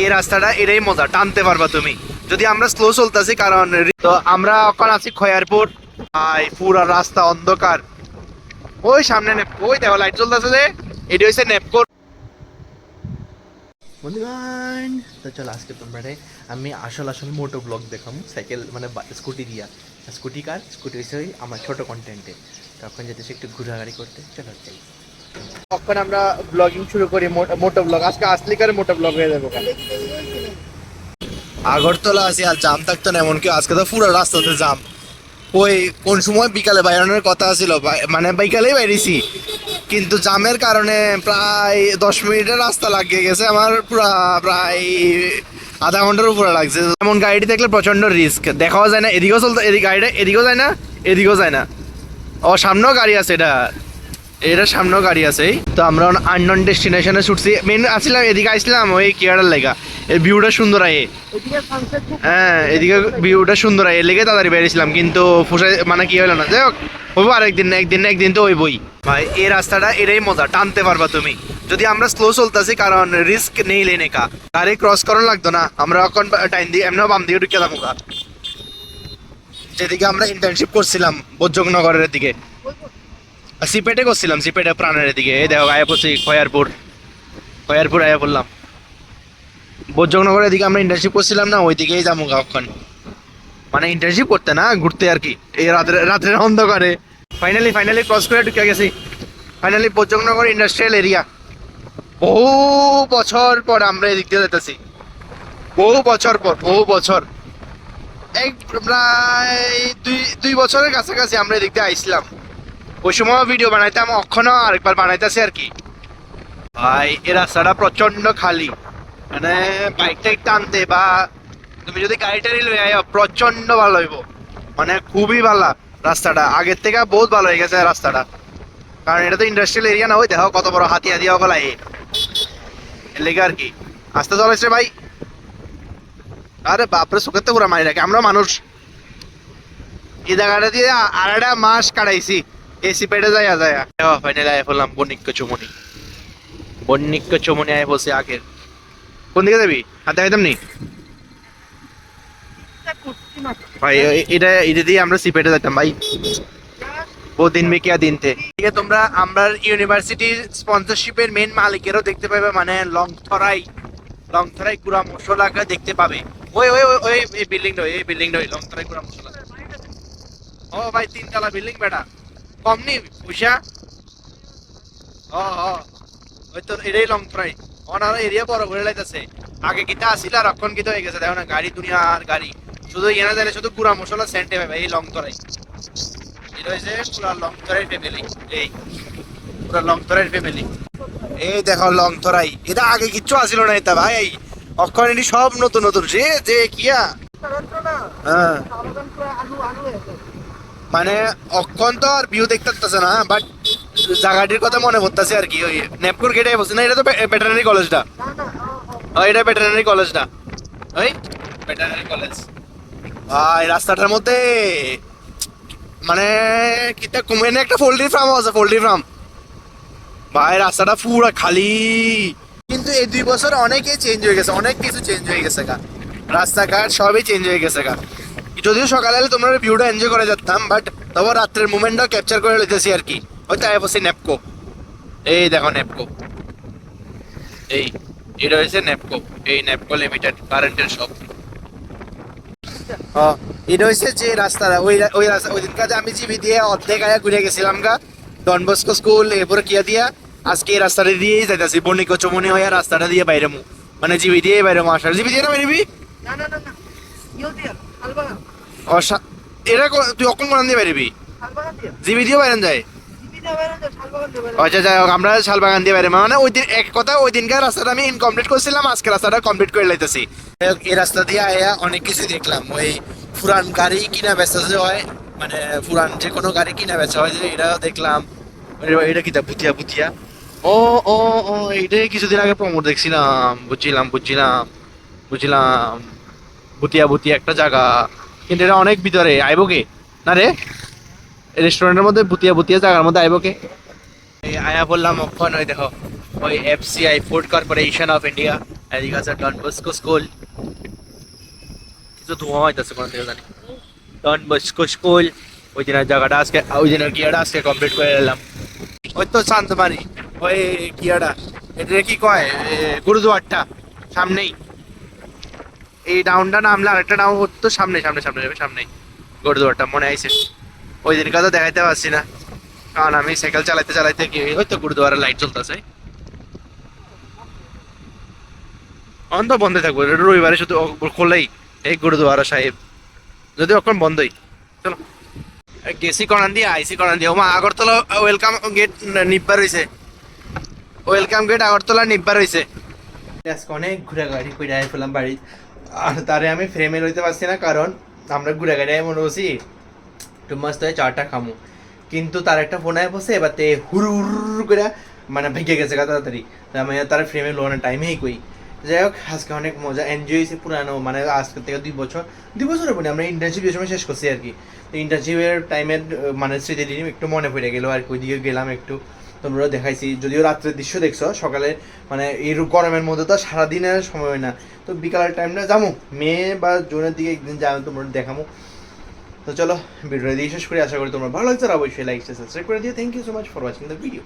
এই রাস্তাটা এটাই মজা, টানতে পারবা তুমি যদি আমরা স্লো চলতেছি। কারণ তো আমরা এখন আছি খয়ারপুর, পুরা রাস্তা অন্ধকার। ওই সামনে ওই দেখো লাইট জ্বলতেছে যে, এটি হচ্ছে নেপকোর। বন্ধুগণ তো চলো আজকে তোমরা আমি আসল মোটো ব্লগ দেখাম সাইকেল মানে স্কুটি দিয়া। স্কুটি হচ্ছে আমার ছোট কন্টেন্টে। তখন যেতেছি একটু ঘোরাঘুরি করতে, চলো যাই। তখন আমরা ব্লগিং শুরু করি, মোটো ব্লগ। আজকে আসলি করে মোটো ব্লগ হয়ে যাবো। আগরতলা আছি আর জাম থাকতো না এমন কি, আজকে তো পুরো রাস্তাতে জাম। ওই কোন সময় বিকালে বাইরানোর কথা ছিল, মানে বিকালেই বাইরেছি, কিন্তু জামের কারণে প্রায় 10 মিনিটের রাস্তা লাগিয়ে গেছে আমার। প্রায় আধা ঘন্টার উপরে লাগছে। এমন গাড়িটি দেখলে প্রচন্ড রিস্ক, দেখাও যায় না, এদিকেও চলতে, গাড়িটা এদিকেও যায় না, এদিকেও যায় না। ও সামনেও গাড়ি আছে, এটা সামনেও গাড়ি আছে। তো আমরা আননোন ডেস্টিনেশনে ছুটছি। মেন আসছিলাম এদিকে, আসছিলাম ওই কেয়ারার লেগা, এর ভিউটা সুন্দর আয়ে। হ্যাঁ এদিকে ভিউটা সুন্দর আয়ে লেগে তাড়াতাড়ি বেরিয়েছিলাম, কিন্তু মানে কি হলো না। যাই হোক, হবো একদিন তো ওই বই। ভাই এই রাস্তাটা এটাই মজা, টানতে পারবা তুমি যদি আমরা স্লো চলতেছি। কারণ রিস্ক নেই লেনে কা, গাড়ি ক্রস করানো লাগতো না। আমরা এখন টাইম দিয়ে এমনি বাম দিকে ঢুকে যাবো, যেদিকে আমরা ইন্টার্নশিপ করছিলাম বোজ্জকনগরের দিকে। সিপেটে করছিলাম, সিপেটে প্রাণের দিকে। এই দেখো আয়া পড়ছি খয়ারপুর আয়া পড়লাম। বোজ্জকনগরের দিকে আমরা ইন্টার্নশিপ করছিলাম না, ওই দিকেই যাবো এখন। মানে ইন্টার্নশিপ করতে না, ঘুরতে আর কি, এই রাত্রের অন্ধকারে। ফাইনালি ক্রস করে ঢুকে গেছি। ফাইনালি বোজ্জকনগর ইন্ডাস্ট্রিয়াল এরিয়া। বহু বছর পর আমরা এদিক দিয়ে যেতেছি, বহু বছর প্রায় দুই বছরের কাছাকাছি আমরা এদিক দিয়ে আইছিলাম। ওই সময় ভিডিও বানাইতাম, অক্ষণও আরেকবার বানাইতেছি আর কি। ভাই এই রাস্তাটা প্রচন্ড খালি, মানে বাইক টাইক টানতে বা তুমি যদি গাড়িটা নিলে প্রচন্ড ভালো হইব, মানে খুবই ভালো রাস্তাটা। আগের থেকে বহুত ভালো হয়ে গেছে রাস্তাটা, কারণ এটা তো ইন্ডাস্ট্রিয়াল এরিয়া না। ওই দেখো কত বড় হাতি ওগুলা লেগে আর কি। আস্তে চলেছে ভাই। আরে বাপরে, সুখের তো পুরো মারি রাখে। আমরা মানুষ এই জায়গাটা দিয়ে 2.5 মাস কাটাইছি এসি পেটে যায়। ফাইনালি আয় বললাম বন্নিক্য চমনি আয় বসে আগের। কোন দিকে যাবি? হাতে আইতাম নি ভাই, এটা দিয়ে আমরা সিপেটে যেতাম ভাই। ও দিন মে কিয়া দিন থে। ঠিক আছে, তোমরা আমরা ইউনিভার্সিটির স্পন্সরশিপের মেন মালিকেরও দেখতে পাবে, মানে লংথরাই গুড়া মশলাকে দেখতে পাবে। ওই এই বিল্ডিংটা লংথরাই গুড়া মশলা। ও ভাই 3 তলা বিল্ডিং বেটা, কম নি পয়সা। ওই তো এটাই লংথরাই। অনার এরিয়া বড় করে লাইতেছে। আগে কিতা আসিল আর এখন কিতা হয়ে গেছে দেখো না, গাড়ি দুনিয়া আর গাড়ি। শুধু এনা জানে শুধু গুড়া মশলা সেন্টে পাবে এই লংথরাই। এটা হচ্ছে পুরা লংথরাই ফ্যামিলি। এই পুরা লংথরাই ফ্যামিলি। এই দেখো লংথরাই, এটা আগে কিচ্ছু আসিল না এটা ভাই। অক্ষণ এটি সব নতুন যে কিয়া। হ্যাঁ মানে অক্ষণ তো আর ভিউ দেখতে পারতেছে না, বাট জায়গাটির কথা মনে পড়তেছে আর কি। ওই নেপকুর গেটে বসে না, এটা তো ভেটেরিনারি কলেজটা। এটা ভেটেরিনারি কলেজটা, ওই ভেটেরিনারি কলেজ। ভাই রাস্তাটার মধ্যে মানে কিটা কমে একটা পোল্ট্রি ফার্ম আছে, পোল্ট্রি ফার্ম। ভাই রাস্তাটা পুরো খালি, কিন্তু এই 2 বছর অনেকেই চেঞ্জ হয়ে গেছে, অনেক কিছু চেঞ্জ হয়ে গেছে গা। রাস্তাঘাট সবই চেঞ্জ হয়ে গেছে গা। যদিও সকালে তোমরা ভিউটা এনজয় করে যেতাম, বাট তবে রাত্রের মুভমেন্টটাও ক্যাপচার করে লইতেছি আর কি। হয়তো বসে নেপকো, এই দেখো নেপকো, এটা হচ্ছে নেপকো। এই নেপকো লিমিটেড কারেন্টের শপ। এটা হচ্ছে যে রাস্তাটা, ওই দিনকাতে আমি জিবি দিয়ে অর্ধেক আয়া ঘুরে গেছিলাম গা, ডনবস্কো স্কুল এরপরে কিয়া দিয়া। আজকে এই রাস্তাটা দিয়েই যাইতেছি, বণিক চমনি হয়ে রাস্তাটা দিয়ে বাইরে মানে জিবি দিয়ে বাইরে আসার। জিবি দিয়ে না বাইরেবি এটা তুই অকল মনে দিয়ে বাইরেবি, জিবি দিয়ে বাইরেন যায়। আচ্ছা যাই হোক, আমরা শালবাগান দিয়ে বাইরে, মানে ওই দিন এক কথা ওই দিনকার রাস্তাটা আমি ইনকমপ্লিট করছিলাম, আজকে রাস্তাটা কমপ্লিট করে লাইতেছি। এই রাস্তা দিয়ে আয়া অনেক কিছু দেখলাম। ওই পুরান গাড়ি কিনা বেচা যে হয়, মানে পুরান যে কোনো গাড়ি কিনা বেচা হয়, যে এটাও দেখলাম। এটা কিটা বুতিয়া ও ও ও এইটাই কিছুদিন আগে প্রমোট দেখছিলাম। বুঝছিলাম বুতিয়া একটা জায়গা, কিন্তু এটা অনেক ভিতরে। আইবো কে না রে, রেস্টুরেন্টের মধ্যে বুতিয়া জায়গার মধ্যে আইবো কে? আয়া বললাম অক্ষণ। ওই দেখো ওই FCI food corporation of India, এদিকে আছে ডন বস্কো স্কুল, কিছু ধোঁয়া হইতেছে কোন থেকে জানি। ডন বস্কো স্কুল, ওই দিনের জায়গাটা আজকে, ওই দিনের গিয়াটা আজকে কমপ্লিট করে এলাম। ওই তো শান্তমারি, ওই গিয়াটা, এটা কি কয় গুরুদুয়ারটা সামনেই। এই ডাউনটা নামলে আরেকটা ডাউন তো সামনে সামনে সামনে যাবে, সামনেই গুরুদুয়ারটা মনে আইছে। ওই দিন কথা দেখাইতে পারছি না, কারণ আমি সাইকেল চালাইতে চালাইতে কি হয়তো গুরুদুয়ারের লাইট জ্বলতেছে। অন তো বন্ধ থাকবো, এটা রবিবারে শুধু খোলেই এই গুরুদুয়ারা সাহেব, যদি এখন বন্ধই। চলো গেছি করান দিয়ে আইসি করান দিয়ে, ওমা আগরতলা ওয়েলকাম গেট নিব্বার হয়েছে, ওয়েলকাম গেট আগরতলা নিব্বার হয়েছে। আজকে অনেক ঘুরে গাড়ি করে আই ফেলাম বাড়ি, আর তারে আমি ফ্রেমে লইতে পারছি না, কারণ আমরা ঘুরে গাড়ি মনে করছি একটু মস্ত হয়ে চাটা খামু, কিন্তু তার একটা ফোন আয় বসে এবার তে হুড় হুড় করে মানে ভেঙে গেছে তাড়াতাড়ি, আমি তার ফ্রেমে লোনের টাইমেই কই। যাই হোক আজকে অনেক মজা এনজয় হয়েছে পুরানো, মানে আজকে থেকে 2 বছর পরে আমরা ইন্টার্নশিপ সময় শেষ করছি আর কি। তো ইন্টার্নশিপের টাইমের মানে স্মৃতি একটু মনে পড়ে গেলো আর কি, ওইদিকে গেলাম একটু, তোমরা দেখাইছি, যদিও রাত্রের দৃশ্য দেখছো, সকালে মানে এই গরমের মধ্যে তো সারাদিনের সময় হয় না, তো বিকালের টাইমটা যাবো মে বা জুনের দিকে একদিন যাবো, তোমরা দেখাবো। তো চলো ভিডিওটা দিয়ে শেষ করে, আশা করি তোমরা ভালো লাগছে, আর অবশ্যই লাইক সাবস্ক্রাইব করে দিও। Thank you so much for watching the video.